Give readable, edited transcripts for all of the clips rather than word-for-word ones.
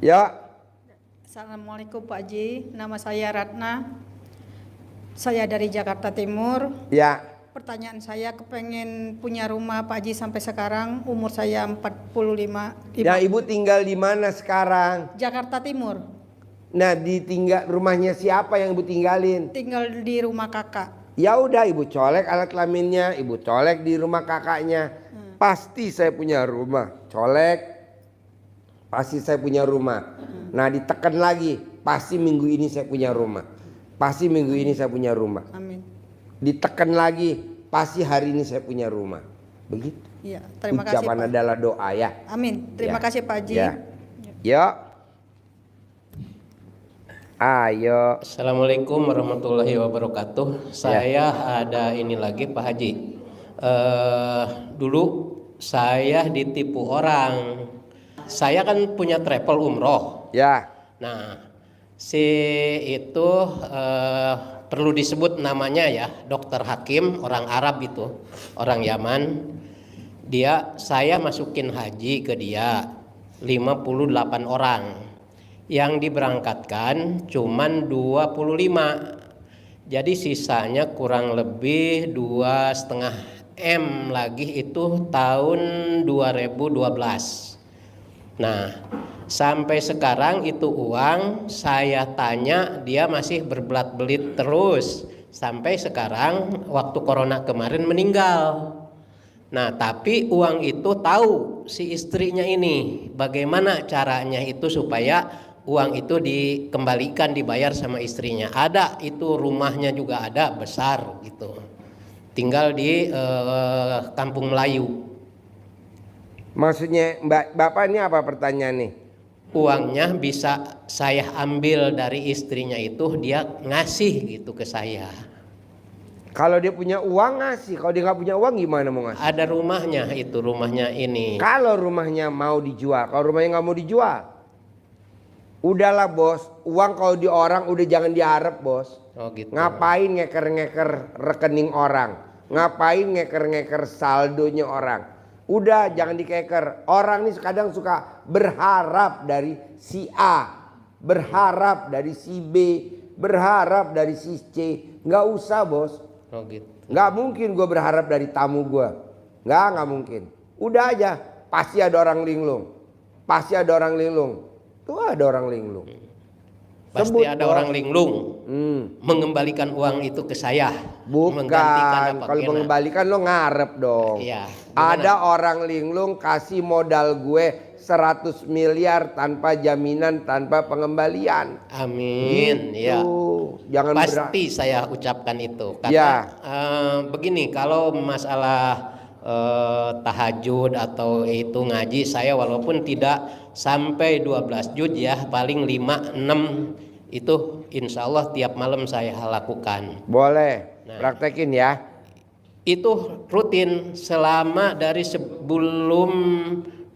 Ya. Assalamualaikum Pak Haji, nama saya Ratna. Saya dari Jakarta Timur. Ya. Pertanyaan saya, kepengen punya rumah Pak Haji sampai sekarang, umur saya 45. Ya, Ibu tinggal di mana sekarang? Jakarta Timur. Nah, ditinggal rumahnya siapa yang Ibu tinggalin? Tinggal di rumah kakak. Ya udah, Ibu colek alat kelaminnya, Ibu colek di rumah kakaknya. Pasti saya punya rumah. Colek, pasti saya punya rumah. Nah, ditekan lagi, pasti minggu ini saya punya rumah. Pasti minggu ini saya punya rumah. Amin. Ditekan lagi, pasti hari ini saya punya rumah. Begitu. Iya, terima kasih Ucapan Pak. adalah doa ya. Amin. Terima Ya. kasih Pak Haji. Ya. Yuk. Ayo. Assalamualaikum warahmatullahi wabarakatuh. Saya ada ini lagi Pak Haji. Dulu saya ditipu orang. Saya kan punya travel umroh. Ya. Nah, si itu perlu disebut namanya ya, Dokter Hakim, orang Arab itu, orang Yaman. Saya masukin haji ke dia 58 orang. Yang diberangkatkan cuman 25. Jadi sisanya kurang lebih 2,5 M lagi itu tahun 2012. Nah, sampai sekarang itu uang saya tanya dia masih berbelat-belit terus. Sampai sekarang waktu corona kemarin meninggal. Nah, tapi uang itu tahu si istrinya ini bagaimana caranya itu supaya uang itu dikembalikan, dibayar sama istrinya. Ada itu, rumahnya juga ada besar gitu. Tinggal di Kampung Melayu. Maksudnya Bapak ini apa pertanyaan nih? Uangnya bisa saya ambil dari istrinya itu, dia ngasih gitu ke saya. Kalau dia punya uang ngasih, kalau dia nggak punya uang gimana mau ngasih? Ada rumahnya itu, rumahnya ini. Kalau rumahnya mau dijual, kalau rumahnya nggak mau dijual, udahlah bos. Uang kalau di orang udah jangan diharap bos. Oh gitu. Ngapain ngeker-ngeker rekening orang? Ngapain ngeker-ngeker saldonya orang? Udah jangan dikeker. Orang nih kadang suka berharap dari si A, berharap dari si B, berharap dari si C. Nggak usah bos. Oh gitu. Nggak mungkin gue berharap dari tamu gue. Nggak mungkin. Udah aja. Pasti ada orang linglung. Pasti ada orang linglung. Tuh ada orang linglung. Pasti Sebut ada bos. orang linglung mengembalikan uang itu ke saya. Bukan. Menggantikan apa Kalau gimana? mengembalikan lo ngarep dong. Iya. Ada orang linglung kasih modal gue 100 miliar tanpa jaminan, tanpa pengembalian. Amin. Gitu. Ya. Jangan Pasti saya ucapkan itu. Karena Ya. Begini, kalau masalah tahajud atau itu ngaji, saya walaupun tidak sampai 12 juz ya, paling 5-6 itu insya Allah tiap malam saya lakukan. Boleh. Nah. Praktekin ya. Itu rutin selama dari sebelum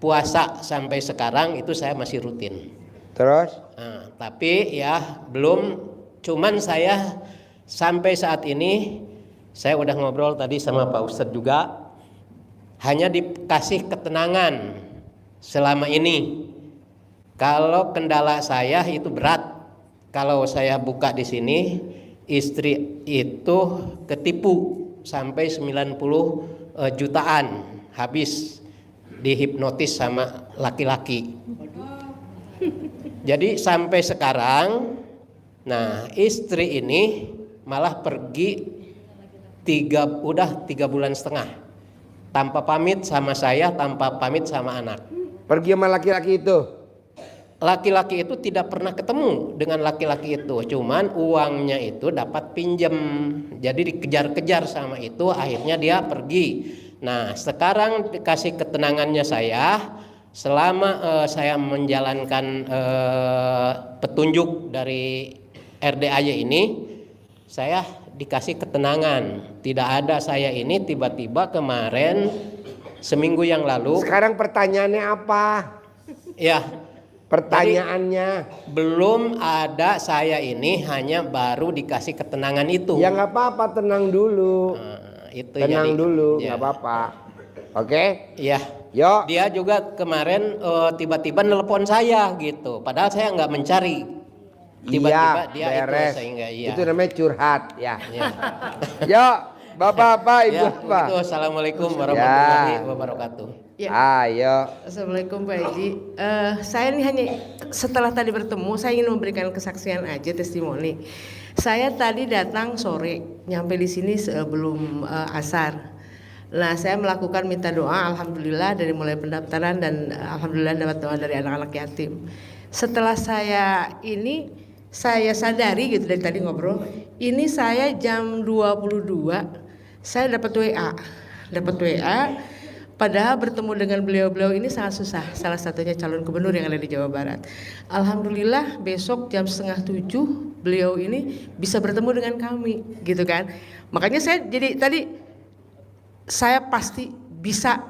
puasa sampai sekarang itu saya masih rutin. Terus? Nah, tapi ya belum, cuman saya sampai saat ini saya udah ngobrol tadi sama Pak Ustadz juga, hanya dikasih ketenangan selama ini. Kalau kendala saya itu berat. Kalau saya buka di sini, istri itu ketipu sampai 90 jutaan habis dihipnotis sama laki-laki. Jadi sampai sekarang, nah istri ini malah pergi udah 3 bulan setengah tanpa pamit sama saya, tanpa pamit sama anak. Pergi sama laki-laki itu. Laki-laki itu tidak pernah ketemu dengan laki-laki itu, cuman uangnya itu dapat pinjam, jadi dikejar-kejar sama itu, akhirnya dia pergi. Nah sekarang dikasih ketenangannya saya, selama saya menjalankan petunjuk dari RDAY ini, saya dikasih ketenangan. Tidak ada saya ini tiba-tiba kemarin seminggu yang lalu. Sekarang pertanyaannya apa? Ya. Pertanyaannya. Jadi, belum ada saya ini, hanya baru dikasih ketenangan itu. Ya nggak apa-apa, tenang dulu. Itu Tenang jadi, dulu, ya. nggak apa-apa. Oke? Ya. Yo. Dia juga kemarin tiba-tiba nelpon saya gitu. Padahal saya nggak mencari. Tiba-tiba Iya, dia beres. itu sehingga iya. Itu namanya curhat ya. Iya. Yo, Bapak-bapak, Ibu Ya, Bapak. itu assalamualaikum warahmatullahi wabarakatuh. Ya. Ayo. Assalamualaikum Pak Haji. Saya ini hanya setelah tadi bertemu, saya ingin memberikan kesaksian aja, testimoni. Saya tadi datang sore, nyampe di sini sebelum asar. Nah, saya melakukan minta doa, alhamdulillah dari mulai pendaftaran dan alhamdulillah dapat doa dari anak-anak yatim. Setelah saya sadari gitu dari tadi ngobrol, ini saya jam 22 saya dapat WA. Padahal bertemu dengan beliau-beliau ini sangat susah. Salah satunya calon gubernur yang ada di Jawa Barat. Alhamdulillah besok jam 6:30 beliau ini bisa bertemu dengan kami, gitu kan. Makanya saya pasti bisa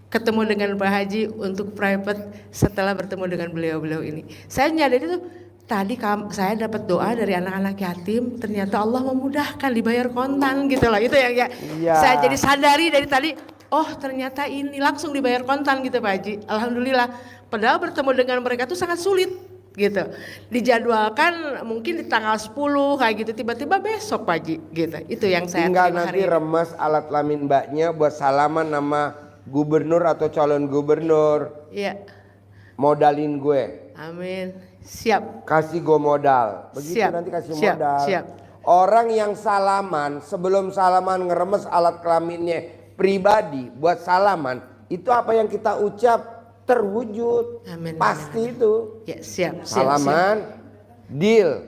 ketemu dengan Pak Haji untuk private setelah bertemu dengan beliau-beliau ini. Saya nyadari itu tadi saya dapat doa dari anak-anak yatim, ternyata Allah memudahkan dibayar kontan gitu loh. Itu yang ya. Iya. Saya jadi sadari dari tadi, oh ternyata ini langsung dibayar kontan gitu Pak Haji. Alhamdulillah. Padahal bertemu dengan mereka itu sangat sulit gitu. Dijadwalkan mungkin di tanggal 10 kayak gitu, tiba-tiba besok Pak Haji gitu. Itu yang saya Tinggal terima nanti hari ini. remes alat kelamin mbaknya buat salaman nama gubernur atau calon gubernur. Iya. Modalin gue. Amin. Siap. Kasih gue modal. Begitu Siap, nanti kasih siap, modal. siap. Orang yang salaman, sebelum salaman ngeremes alat kelaminnya pribadi buat salaman, itu apa yang kita ucap terwujud. Amin, Pasti amin, itu. Ya, siap. Salaman, deal.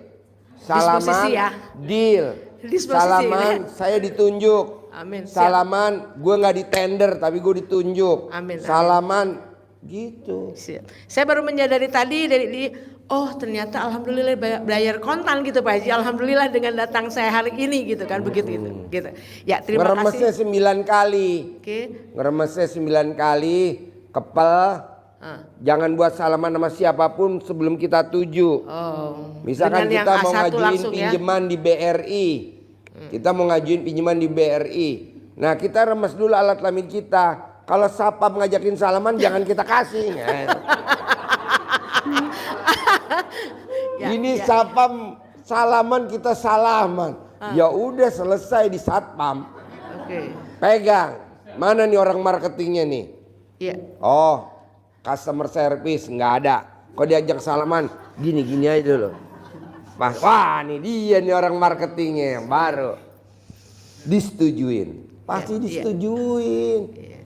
Salaman, Disposisi ya. deal. Disposisi, Salaman, ya. saya ditunjuk. Amin, siap. Salaman, gue nggak di tender tapi gue ditunjuk. Amin, amin. Salaman, gitu. Siap. Saya baru menyadari tadi oh ternyata alhamdulillah bayar kontan gitu Pak Haji. Alhamdulillah dengan datang saya hari ini gitu kan, begitu gitu. Ya, terima Ngeremesnya kasih. 9 kali. Oke. Ngeremesnya 9 kali, kepel. Jangan buat salaman sama siapapun sebelum kita tuju. Oh. Misalkan Dengan yang kita mau A1 ngajuin langsung ya. pinjaman di BRI. Kita mau ngajuin pinjaman di BRI. Nah, kita remes dulu alat kelamin kita. Kalau sapam ngajakin salaman jangan kita kasih. Ya, Ini ya. sapam salaman kita salaman. Ya udah selesai di satpam. Oke. Pegang. Mana nih orang marketingnya nih? Iya. Oh, customer service nggak ada. Kok diajak salaman? Gini aja dulu. Pas, wah nih dia nih orang marketingnya yang baru. Disetujuin. Pasti Iya, iya. disetujuin. Iya.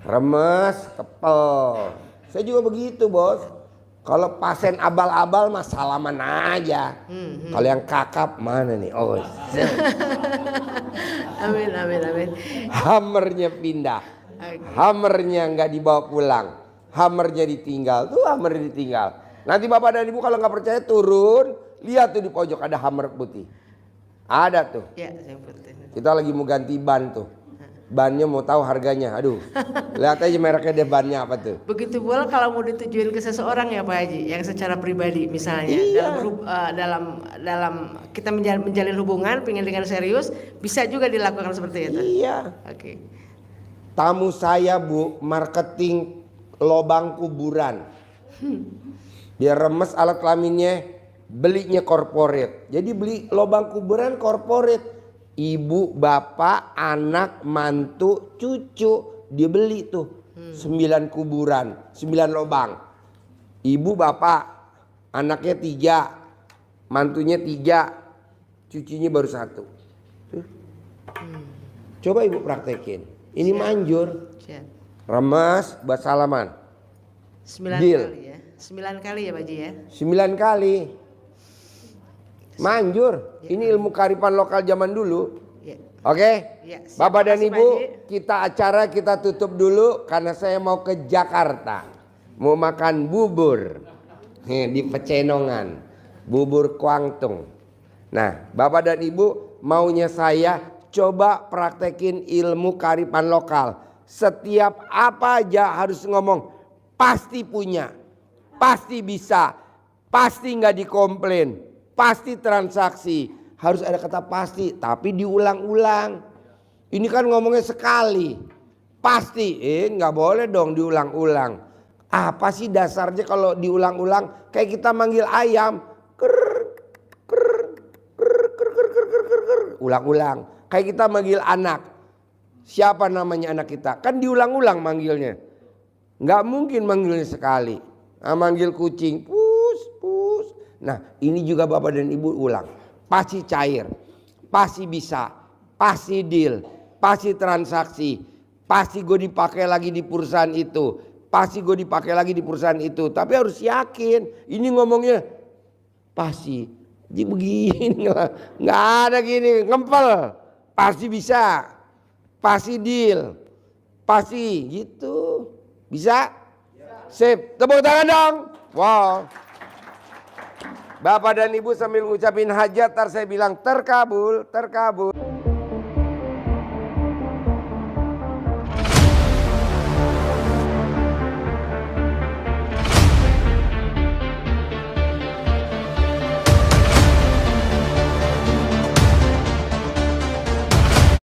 Remes, kepel. Saya juga begitu bos. Kalau pasien abal-abal mah salaman aja. Kalau yang kakap mana nih? Oh, Amin, amin, amin. hammernya pindah. Oke. Hammernya nggak dibawa pulang. Hammernya ditinggal. Tuh hammer ditinggal. Nanti bapak dan ibu kalau nggak percaya turun. Lihat tuh di pojok ada hammer putih. Ada tuh. Ya, saya putih. Kita lagi mau ganti ban tuh. Bannya mau tahu harganya. Aduh. Lihat aja mereknya deh bannya apa tuh. Begitu pula kalau mau ditujuin ke seseorang ya Pak Haji, yang secara pribadi misalnya Iya. dalam kita menjalin hubungan pengen dengan serius, bisa juga dilakukan seperti itu. Iya. Oke. Tamu saya bu, marketing lobang kuburan. Dia remes alat kelaminnya, belinya korporat. Jadi beli lobang kuburan korporat. Ibu, bapak, anak, mantu, cucu, dia beli tuh 9 kuburan, 9 lobang. Ibu, bapak, anaknya 3, mantunya 3, cucunya baru 1. Tuh. Coba ibu praktekin. Ini manjur. Siap. Remes buat salaman. 9 Deal. kali ya. 9 kali ya Pak Haji ya. 9 kali. Manjur. Ini ilmu kearifan lokal zaman dulu. Ya. Oke? Ya, siap. Bapak dan Terima kasih, Ibu, Pak Haji. kita acara kita tutup dulu karena saya mau ke Jakarta. Mau makan bubur. Di Pecenongan. Bubur Kuangtung. Nah, Bapak dan Ibu, maunya saya coba praktekin ilmu kearifan lokal. Setiap apa aja harus ngomong pasti punya, pasti bisa, pasti nggak dikomplain, pasti transaksi. Harus ada kata pasti, tapi diulang-ulang. Ini kan ngomongnya sekali. pasti. Nggak boleh dong diulang-ulang. Apa sih dasarnya kalau diulang-ulang? Kayak kita manggil ayam. Ker, ker, ker, ker, ker, ker, ker, ker, ker. Ulang-ulang. Kayak kita manggil anak. Siapa namanya anak kita? Kan diulang-ulang manggilnya. Nggak mungkin manggilnya sekali. Nah, manggil kucing. Pus, pus. Nah ini juga bapak dan ibu ulang. Pasti cair. Pasti bisa. Pasti deal. Pasti transaksi. Pasti gue dipakai lagi di perusahaan itu. Pasti gue dipakai lagi di perusahaan itu. Tapi harus yakin. Ini ngomongnya pasti. Jadi begini. Nggak ada gini. Ngempel. Pasti bisa. Pasti deal. Pasti gitu. Bisa? Sip. Tepuk tangan dong. Wow. Bapak dan Ibu sambil ngucapin hajat, saya bilang terkabul, terkabul.